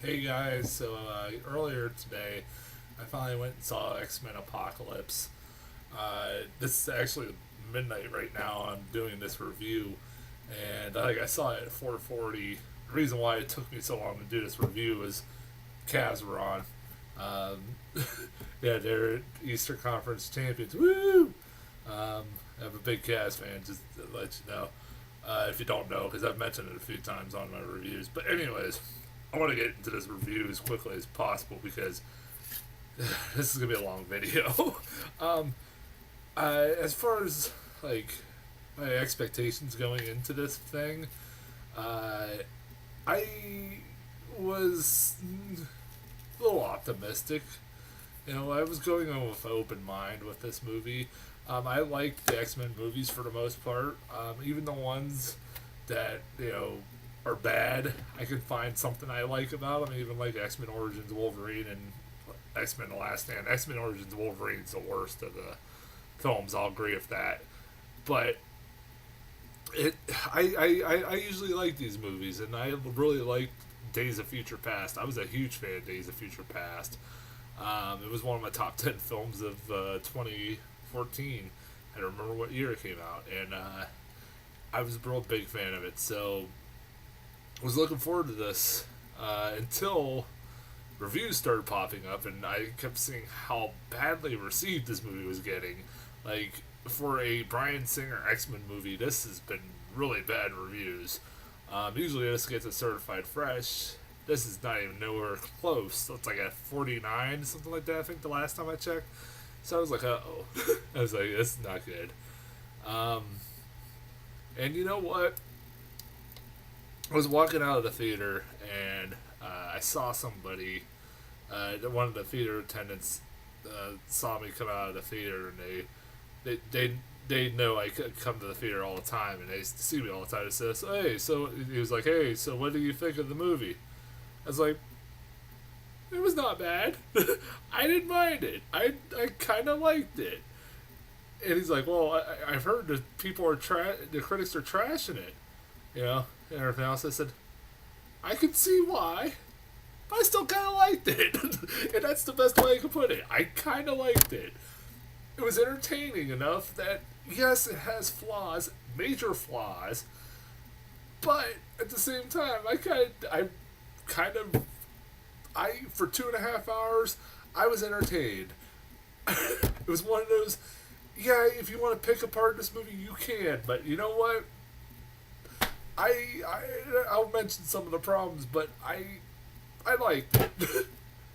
Hey guys, so earlier today I finally went and saw X-Men Apocalypse. This is actually midnight right now. I'm doing this review, and I saw it at 4:40. The reason why it took me so long to do this review is Cavs were on. Um, yeah, they're Eastern Conference champions. Woo! I'm a big Cavs fan, just to let you know. If you don't know, because I've mentioned it a few times on my reviews. But anyways, I want to get into this review as quickly as possible because this is gonna be a long video. um, as far as like my expectations going into this thing, uh, I was a little optimistic. I was going on with an open mind with this movie. I liked the X Men movies for the most part, even the ones that are bad. I can find something I like about them. Even like X Men Origins Wolverine and X Men: The Last Stand. X Men Origins Wolverine's the worst of the films. I'll agree with that. But it, I usually like these movies, and I really liked Days of Future Past. I was a huge fan of Days of Future Past. It was one of my top 10 films of 2014. I don't remember what year it came out, and I was a real big fan of it. So I was looking forward to this until reviews started popping up, and I kept seeing how badly received this movie was getting. Like, for a Bryan Singer X-Men movie, this has been really bad reviews. Usually this gets a certified fresh. This is not even nowhere close. It's like a 49, something like that, I think, the last time I checked. So I was like, uh-oh. I was like, this is not good. Um, and you know what? I was walking out of the theater, and I saw somebody, one of the theater attendants saw me come out of the theater, and they know I come to the theater all the time, and they see me all the time. It says, "Hey," so he was like, "Hey, so what do you think of the movie?" I was like, "It was not bad. I didn't mind it. I kind of liked it." And he's like, "Well, I've heard that the critics are trashing it, and everything else." I said, "I can see why. But I still kind of liked it," and that's the best way I can put it. I kind of liked it. It was entertaining enough that yes, it has flaws, major flaws, but at the same time, kind of, I for 2.5 hours, I was entertained. It was one of those. Yeah, if you want to pick apart this movie, you can, but you know what? I'll mention some of the problems, but I liked it.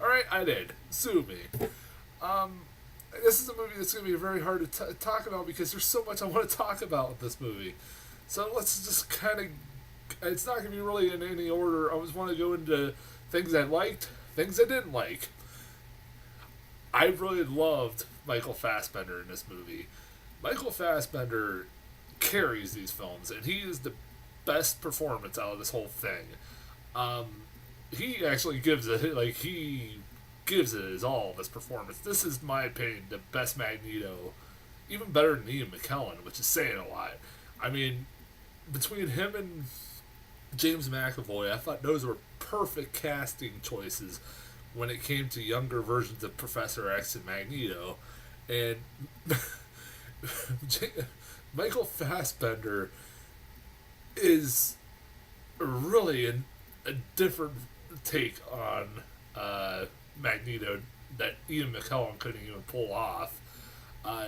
All right, I did. Sue me. Um, this is a movie that's going to be very hard to talk about because there's so much I want to talk about with this movie. So let's just kind of. It's not going to be really in any order. I just want to go into things I liked, things I didn't like. I really loved Michael Fassbender in this movie. Michael Fassbender carries these films, and he is the best performance out of this whole thing. Um, he actually he gives it his all. This performance. This is, my opinion, the best Magneto, even better than Ian McKellen, which is saying a lot. I mean, between him and James McAvoy, I thought those were perfect casting choices when it came to younger versions of Professor X and Magneto. And Michael Fassbender is really a different take on Magneto that Ian McKellen couldn't even pull off. Uh,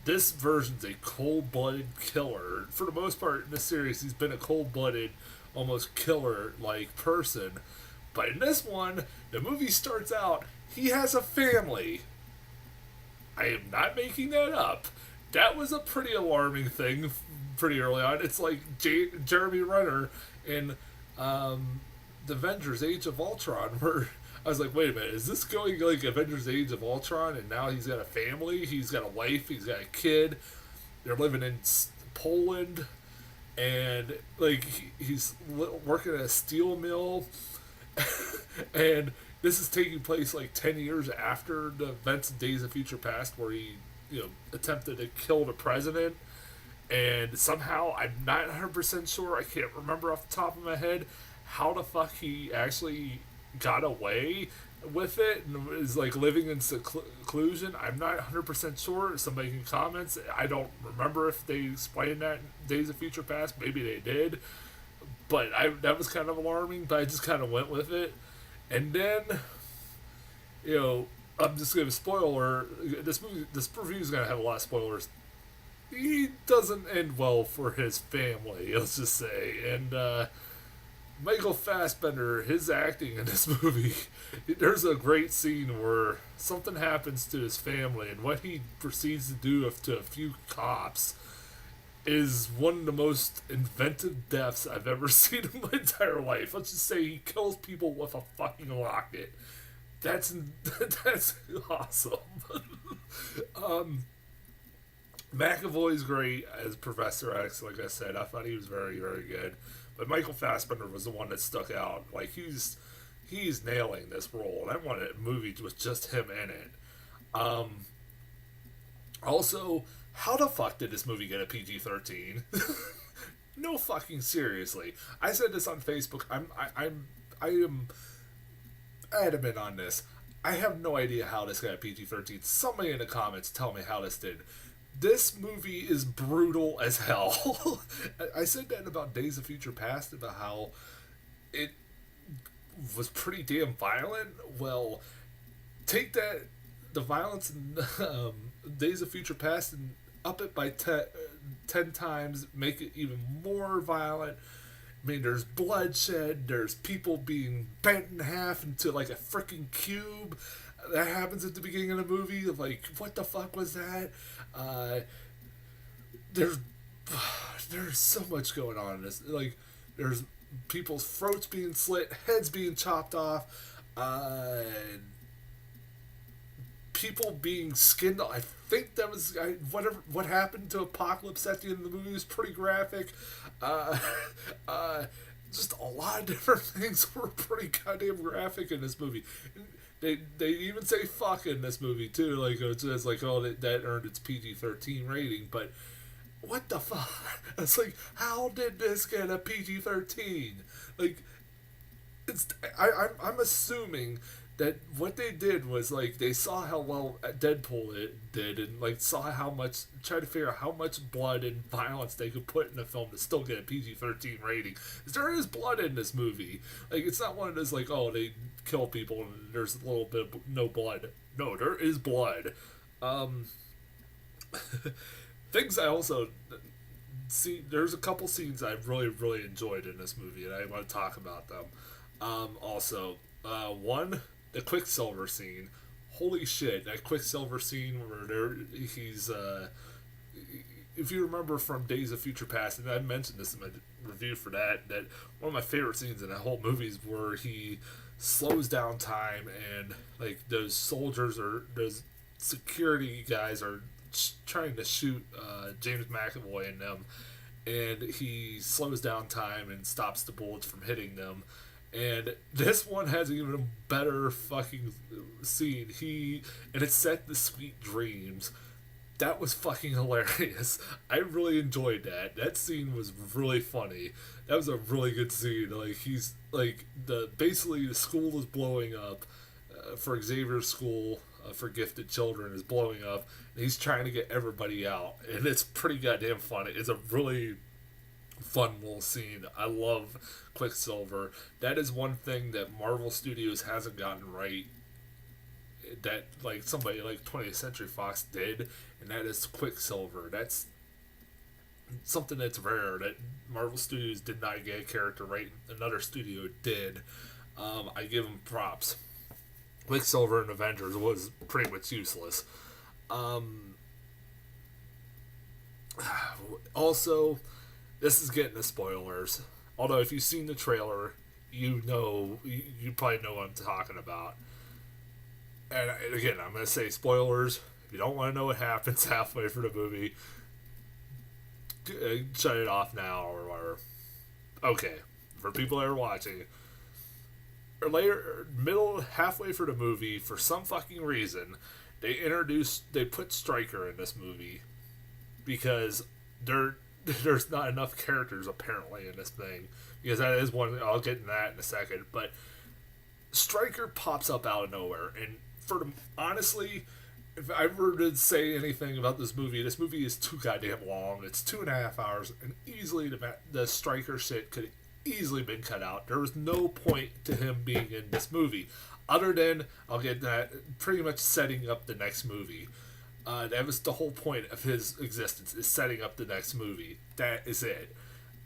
this version's a cold-blooded killer. For the most part in this series, he's been a cold-blooded, almost killer-like person. But in this one, the movie starts out, he has a family. I am not making that up. That was a pretty alarming thing pretty early on. It's like Jeremy Renner in the Avengers Age of Ultron, where I was like, wait a minute, is this going like Avengers Age of Ultron, and now he's got a family, he's got a wife, he's got a kid, they're living in Poland, and like he's working at a steel mill, and this is taking place like 10 years after the events of Days of Future Past, where he attempted to kill the president, and somehow I'm not 100% sure, I can't remember off the top of my head how the fuck he actually got away with it and is like living in seclusion. I'm not 100% sure. Somebody can comment. I don't remember if they explained that in Days of Future Past. Maybe they did, but that was kind of alarming. But I just kind of went with it, and then I'm just gonna spoiler this movie. This review is gonna have a lot of spoilers. He doesn't end well for his family, let's just say, and Michael Fassbender, his acting in this movie, there's a great scene where something happens to his family, and what he proceeds to do to a few cops is one of the most inventive deaths I've ever seen in my entire life. Let's just say he kills people with a fucking rocket. That's awesome. McAvoy's great as Professor X. Like I said, I thought he was very, very good. But Michael Fassbender was the one that stuck out. Like he's nailing this role, and I wanted a movie with just him in it. Also, how the fuck did this movie get a PG-13? No fucking seriously. I said this on Facebook. I am adamant on this. I have no idea how this got a PG-13. Somebody in the comments tell me how this did. This movie is brutal as hell. I said that about Days of Future Past, about how it was pretty damn violent. Well, take the violence in Days of Future Past and up it by 10 times, make it even more violent. I mean, there's bloodshed, there's people being bent in half into like a freaking cube. That happens at the beginning of the movie. Like, what the fuck was that? There's so much going on in this. Like, there's people's throats being slit, heads being chopped off, people being skinned. I think that was what happened to Apocalypse at the end of the movie was pretty graphic. Just a lot of different things were pretty goddamn graphic in this movie. They even say fuck in this movie too. Like it says like, oh, that earned its PG-13 rating, but what the fuck? It's like, how did this get a PG-13? Like, I'm assuming that what they did was like they saw how well Deadpool did and like saw tried to figure out how much blood and violence they could put in a film to still get a PG-13 rating. Because there is blood in this movie. Like, it's not one of those like, oh, they kill people and there's a little bit of no blood. No, there is blood. Things I also see, there's a couple scenes I've really, really enjoyed in this movie, and I want to talk about them. One, the Quicksilver scene. Holy shit, that Quicksilver scene where he's, if you remember from Days of Future Past, and I mentioned this in my review for that one of my favorite scenes in that whole movie is where he slows down time and, like, those security guys are trying to shoot James McAvoy and them, and he slows down time and stops the bullets from hitting them. And this one has even a better fucking scene. And it's set to Sweet Dreams. That was fucking hilarious. I really enjoyed that. That scene was really funny. That was a really good scene. Like, he's like basically the school is blowing up. For Xavier's school for gifted children is blowing up, and he's trying to get everybody out, and it's pretty goddamn funny. It's a really fun little scene. I love Quicksilver. That is one thing that Marvel Studios hasn't gotten right, that like somebody like 20th Century Fox did, and that is Quicksilver. That's something that's rare, that Marvel Studios did not get a character right. Another studio did. I give them props. Quicksilver in Avengers was pretty much useless. Also, this is getting the spoilers. Although, if you've seen the trailer, you probably know what I'm talking about. And again, I'm going to say spoilers. If you don't want to know what happens halfway through the movie, shut it off now or whatever. Okay, for people that are watching, or later, halfway through the movie, for some fucking reason, they put Stryker in this movie because there's not enough characters apparently in this thing, because that is one. I'll get into that in a second, but Stryker pops up out of nowhere, and honestly, if I were to say anything about this movie is too goddamn long. It's 2.5 hours, and easily the Stryker shit could easily been cut out. There was no point to him being in this movie, other than I'll get that pretty much setting up the next movie. That was the whole point of his existence, is setting up the next movie. That is it,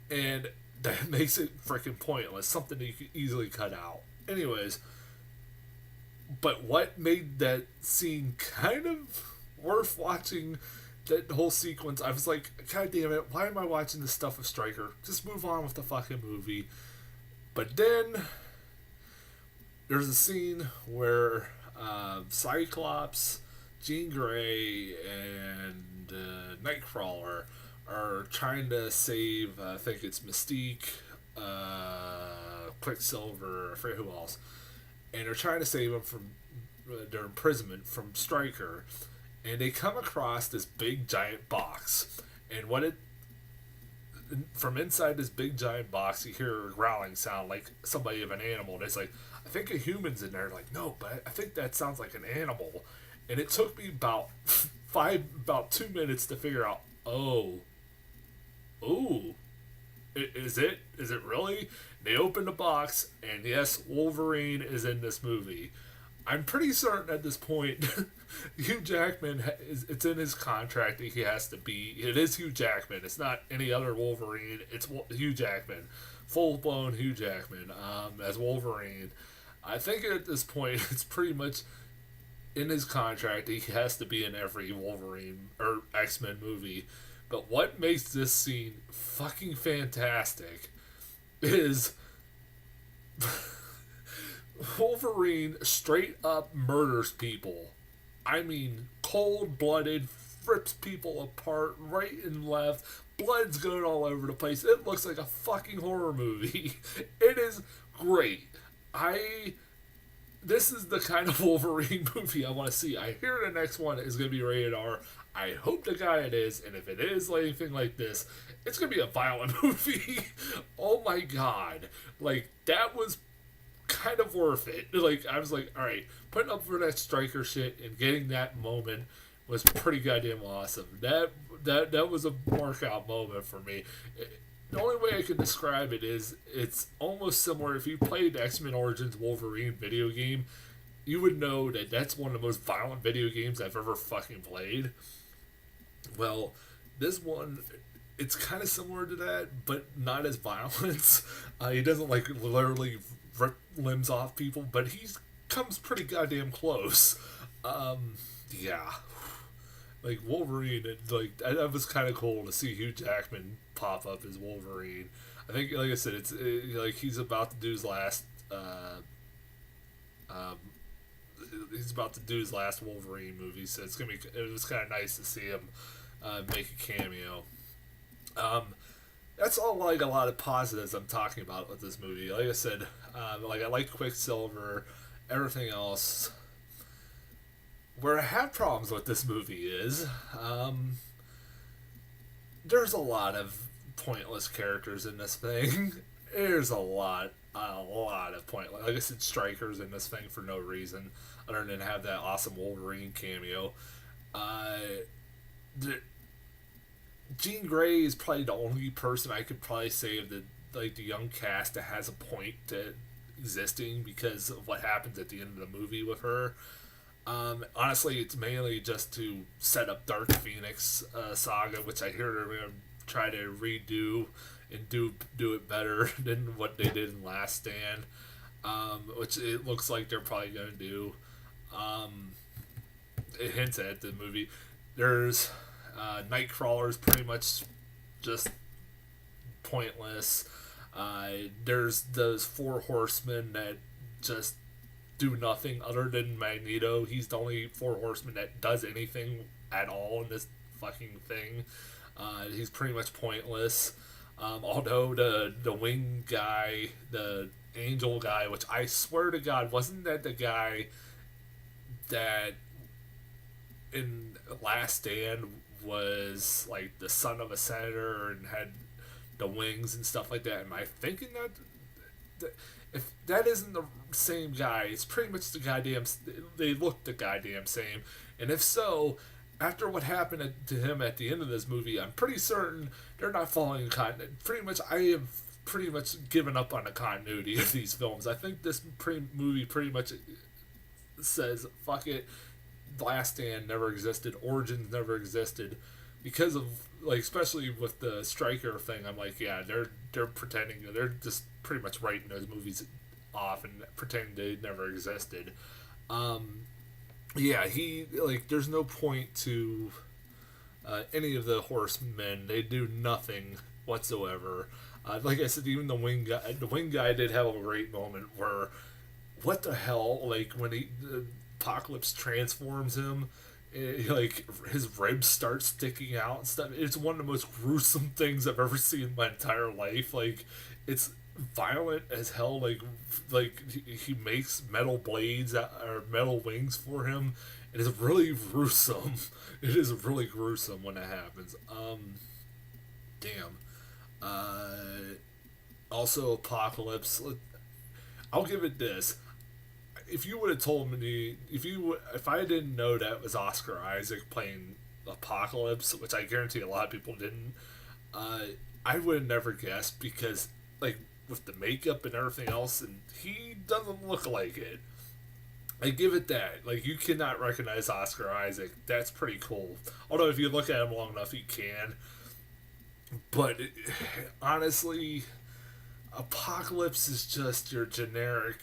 and that makes it freaking pointless. Something that you could easily cut out. Anyways, but what made that scene kind of worth watching, that whole sequence, I was like, God damn it, why am I watching this stuff with Stryker? Just move on with the fucking movie. But then there's a scene where Cyclops, Jean Grey, and Nightcrawler are trying to save, I think it's Mystique, Quicksilver, I forget who else. And they're trying to save him from their imprisonment from Stryker. And they come across this big giant box. And from inside this big giant box, you hear a growling sound like somebody of an animal. And it's like, I think a human's in there. Like, no, but I think that sounds like an animal. And it took me about 2 minutes to figure out, is it really? They open the box, and yes, Wolverine is in this movie. I'm pretty certain at this point, Hugh Jackman, it's in his contract that he has to be. It is Hugh Jackman. It's not any other Wolverine. It's Hugh Jackman. Full-blown Hugh Jackman as Wolverine. I think at this point, it's pretty much in his contract that he has to be in every Wolverine or X-Men movie. But what makes this scene fucking fantastic is Wolverine straight up murders people. I mean, cold-blooded, rips people apart right and left. Blood's going all over the place. It looks like a fucking horror movie. It is great. This is the kind of Wolverine movie I want to see. I hear the next one is going to be rated R. I hope to God it is, and if it is anything like this, it's going to be a violent movie. Oh my God. Like, that was kind of worth it. Like, I was like, alright, putting up for that Stryker shit and getting that moment was pretty goddamn awesome. That was a mark-out moment for me. The only way I can describe it is it's almost similar. If you played X-Men Origins Wolverine video game, you would know that that's one of the most violent video games I've ever fucking played. Well, this one, it's kind of similar to that, but not as violent. He doesn't, like, literally rip limbs off people, but he comes pretty goddamn close. Yeah. Like, Wolverine, that was kind of cool to see Hugh Jackman pop up as Wolverine. I think, like I said, it's like he's about to do his last Wolverine movie, so it was kind of nice to see him make a cameo. That's all, like, a lot of positives I'm talking about with this movie. Like I said, I like Quicksilver, everything else. Where I have problems with this movie is there's a lot of pointless characters in this thing. There's a lot of pointless. Like I said, Stryker's in this thing for no reason other than have that awesome Wolverine cameo. Jean Grey is probably the only person I could probably say of the young cast that has a point to existing because of what happens at the end of the movie with her. Honestly, it's mainly just to set up Dark Phoenix saga, which I hear they're going to try to redo and do it better than what they did in Last Stand, which it looks like they're probably going to do. It hints at the movie. There's Nightcrawler's pretty much just pointless. There's those four horsemen that just do nothing other than Magneto. He's the only four horsemen that does anything at all in this fucking thing. He's pretty much pointless. Although the wing guy, the angel guy, which I swear to God, wasn't that the guy that in Last Stand was like the son of a senator and had the wings and stuff like that? Am I thinking that if that isn't same guy. It's pretty much the goddamn. They look the goddamn same. And if so, after what happened to him at the end of this movie, I'm pretty certain they're not following continuity. Pretty much, I have pretty much given up on the continuity of these films. I think this movie pretty much says, fuck it, Last Stand never existed, Origins never existed, because of, like, especially with the Striker thing. I'm like, yeah, they're pretending, they're just pretty much writing those movies off and pretending they never existed. Yeah, there's no point to any of the horsemen. They do nothing whatsoever. Like I said, even the wing guy did have a great moment where, what the hell, like, when the Apocalypse transforms him, like, his ribs start sticking out and stuff. It's one of the most gruesome things I've ever seen in my entire life. Like, it's violent as hell. Like he makes metal blades or metal wings for him. It is really gruesome. It is really gruesome when that happens. Damn. Also, Apocalypse. I'll give it this. If you would have told me, if I didn't know that was Oscar Isaac playing Apocalypse, which I guarantee a lot of people didn't, I would have never guessed, because, like, with the makeup and everything else, and he doesn't look like it. I give it that. Like, you cannot recognize Oscar Isaac. That's pretty cool. Although, if you look at him long enough, you can. But, honestly, Apocalypse is just your generic,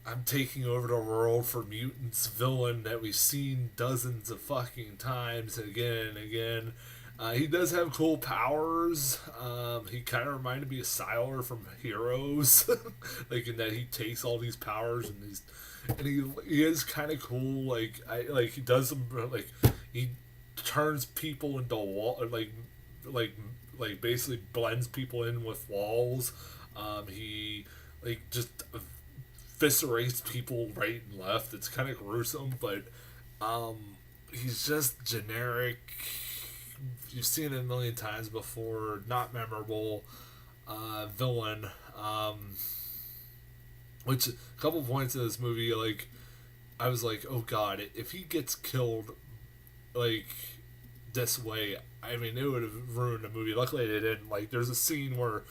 I'm taking over the world for mutants villain that we've seen dozens of fucking times again and again. He does have cool powers. He kind of reminded me of Sylar from Heroes, like, in that he takes all these powers and he is kind of cool. Like, he does some, like, he turns people into wall, like basically blends people in with walls. He, like, just eviscerates people right and left. It's kind of gruesome, but he's just generic. You've seen it a million times before. Not memorable villain. Which, a couple points in this movie, like, I was like, oh god, if he gets killed, like, this way, I mean, it would have ruined the movie. Luckily, they didn't. Like, there's a scene where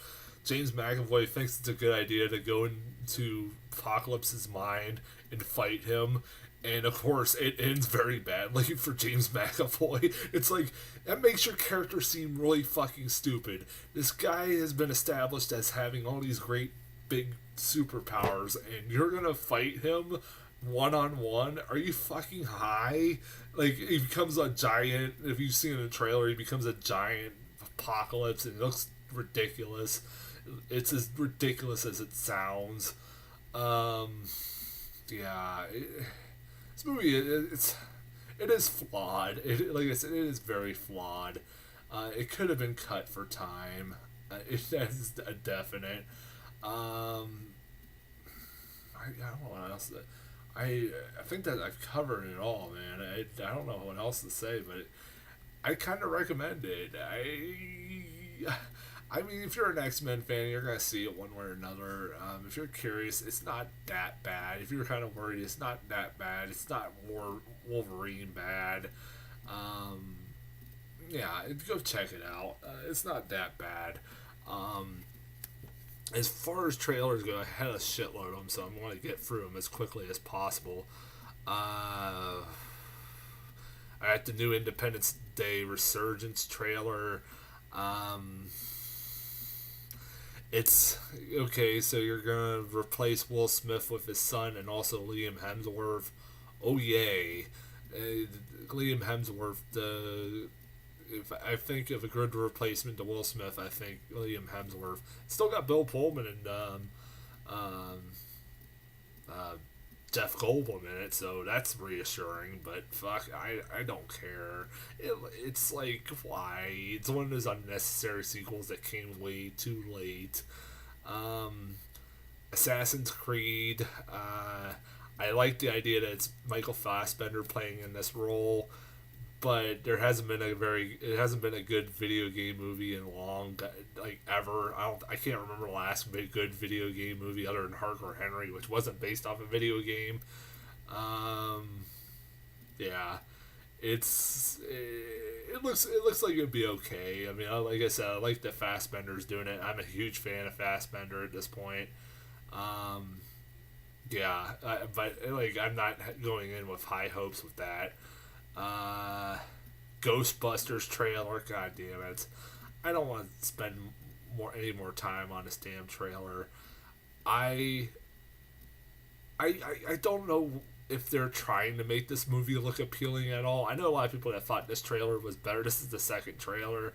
James McAvoy thinks it's a good idea to go into Apocalypse's mind and fight him, and of course it ends very badly for James McAvoy. It's like, that makes your character seem really fucking stupid. This guy has been established as having all these great big superpowers, and you're gonna fight him one-on-one? Are you fucking high? Like, he becomes a giant. If you've seen the trailer, he becomes a giant Apocalypse, and it looks ridiculous. It's as ridiculous as it sounds. Yeah, this movie, it is flawed. Like I said, it is very flawed. It could have been cut for time. That's a definite. I don't know what else. I think that I've covered it all, man. I don't know what else to say, but I kind of recommend it. I mean, if you're an X-Men fan, you're gonna see it one way or another. If you're curious, it's not that bad. If you're kind of worried, it's not that bad. It's not Wolverine bad. Yeah, go check it out. It's not that bad. As far as trailers go, I had a shitload of them, so I'm going to get through them as quickly as possible. I got the new Independence Day Resurgence trailer. It's okay, so you're gonna replace Will Smith with his son and also Liam Hemsworth. Oh yay. Liam Hemsworth, if I think of a good replacement to Will Smith, I think Liam Hemsworth. Still got Bill Pullman and Jeff Goldblum in it, so that's reassuring, but fuck, I don't care. It's like, why? It's one of those unnecessary sequels that came way too late. Assassin's Creed, I like the idea that it's Michael Fassbender playing in this role, but it hasn't been a good video game movie in long, like, ever. I can't remember the last good video game movie other than Hardcore Henry, which wasn't based off a video game. Um, yeah, it looks like it'd be okay. I mean, like I said, I like that Fassbender's doing it. I'm a huge fan of Fassbender at this point. Um, yeah, but like I'm not going in with high hopes with that. Uh, Ghostbusters trailer, god damn it! I don't want to spend any more time on this damn trailer. I I don't know if they're trying to make this movie look appealing at all. I know a lot of people that thought this trailer was better. This is the second trailer,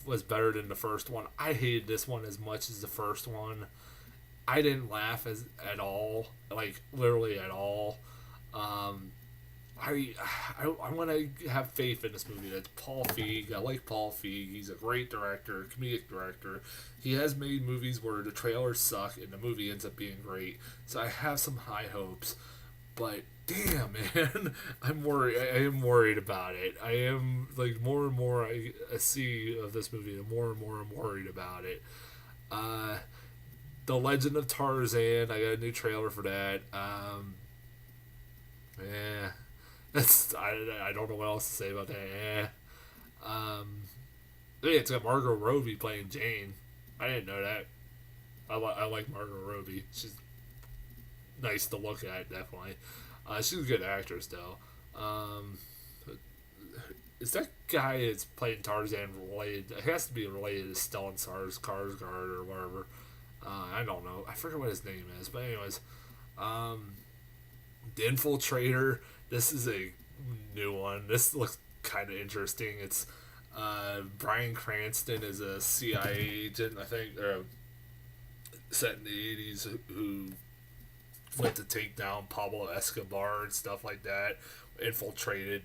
was better than the first one. I hated this one as much as the first one. I didn't laugh at all, like literally at all. Um, I want to have faith in this movie. That's Paul Feig. I like Paul Feig. He's a great director, comedic director. He has made movies where the trailers suck and the movie ends up being great. So I have some high hopes. But damn, man, I'm worried. I am worried about it. I am, like, more and more I see of this movie, the more and more I'm worried about it. Uh, the Legend of Tarzan. I got a new trailer for that. Yeah, I don't know what else to say about that. Yeah. Yeah, it's got Margot Robbie playing Jane. I didn't know that. I like Margot Robbie. She's nice to look at, definitely. She's a good actress, though. Is that guy that's playing Tarzan related? It has to be related to Stellan Skarsgård or whatever. I don't know. I forget what his name is, but anyways, The Infiltrator. This is a new one. This looks kind of interesting. It's Bryan Cranston is a CIA agent, I think, or set in the 80s, who went to take down Pablo Escobar and stuff like that. Infiltrated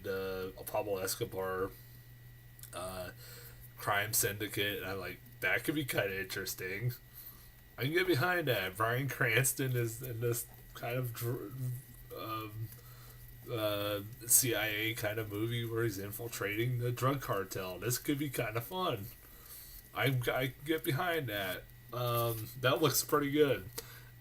Pablo Escobar crime syndicate. And I'm like, that could be kind of interesting. I can get behind that. Bryan Cranston is in this kind of CIA kind of movie where he's infiltrating the drug cartel. This could be kind of fun. I can get behind that. That looks pretty good.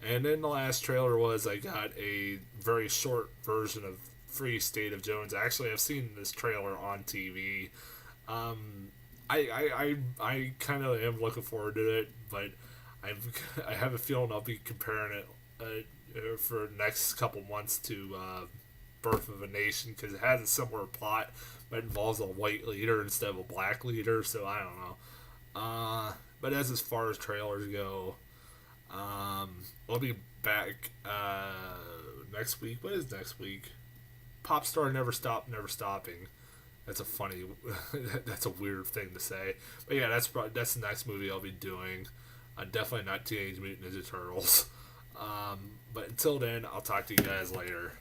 And then the last trailer was I got a very short version of Free State of Jones. Actually, I've seen this trailer on TV. I kind of am looking forward to it, but I have a feeling I'll be comparing it for the next couple months to Birth of a Nation, because it has a similar plot, but involves a white leader instead of a black leader. So I don't know. But as far as trailers go, I'll be back next week. What is next week? Popstar Never Stop, Never Stopping. That's a funny, that's a weird thing to say. But yeah, that's the next movie I'll be doing. Definitely not Teenage Mutant Ninja Turtles. But until then, I'll talk to you guys later.